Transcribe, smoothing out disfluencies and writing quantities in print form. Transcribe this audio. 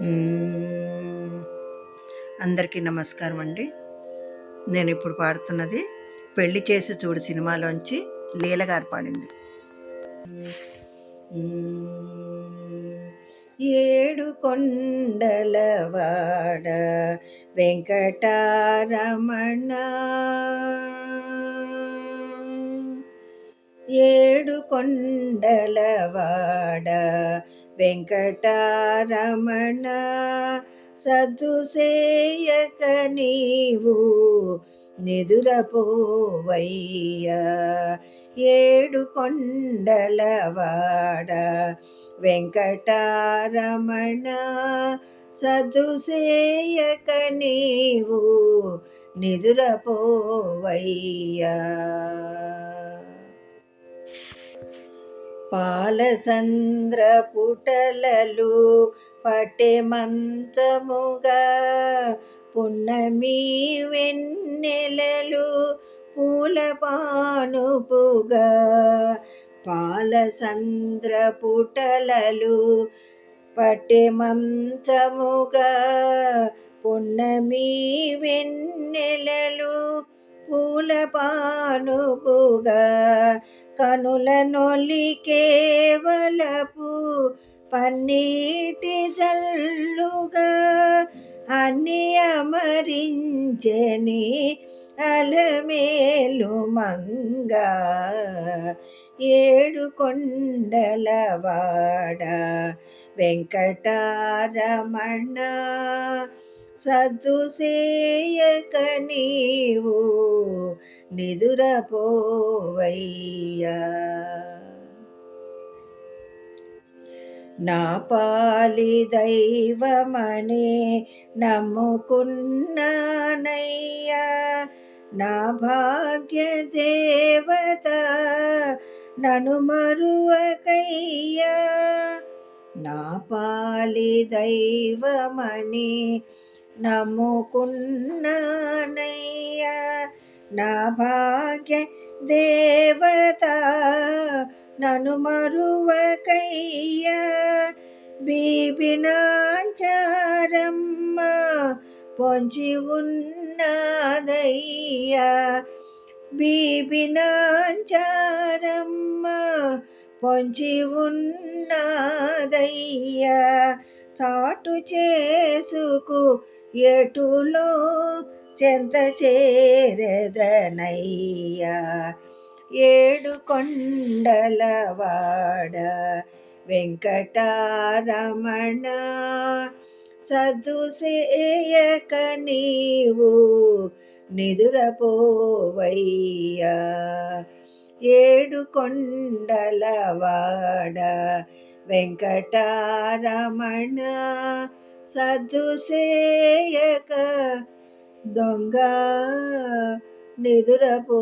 మ్మ్. అందరికీ నమస్కారం అండి. నేను ఇప్పుడు పాడుతున్నది పెళ్లి చేసి చూడు సినిమాలోంచి లీల గారు పాడింది. ఏడు కొండలవాడ వెంకటరమణ, ఏడు కొండలవాడ వెంకటరమణ, సద్దుసేయక నీవు నిదురపోవయ్యా. ఏడు కొండలవాడ వెంకటరమణ, సద్దుసేయక నీవు నిదురపోవయ్యా. పాలసంద్ర పుటలలు పట్టె మంచముగా, పున్నమి వెన్నెలలు పూల పానుపుగా. పాలసంద్ర పుటలలు పట్టె మంచముగా, పున్నమి వెన్నెలలు పూల పానుపుగా. కనుల నొలికే వలపు పన్నీటి జల్లుగా, అన్ని అమరించెని అలమేలు మంగా. ఏడు కొండలవాడ వెంకటరమణ, సద్దుసేయక నీవు నిదురపోవయ్యా. నా పాలి దైవమనే నమ్ముకున్నానయ్యా, నా భాగ్య దేవత నన్ను మరువకయ్యా. నా పాలి దైవమని నమ్ముకున్నానయ్యా, నా భాగ్య దేవత నన్ను మరువకయ్యా. బీబినాంచారమ్మ పొంచి ఉన్నదయ్యా, బీబినాంచారమ్మ పొంచి ఉన్నదయ్యా. చాటు చేసుకు ఎటులో చెంత చేరదనయ్యా. ఏడు కొండలవాడ వెంకటరమణ, సద్దుసేయక నీవు నిదురపోవయ్యా. ఏడు కొండలవాడ వెంకటరమణ, సద్దుసేయక దొంగ నిదురపోవయ్యా.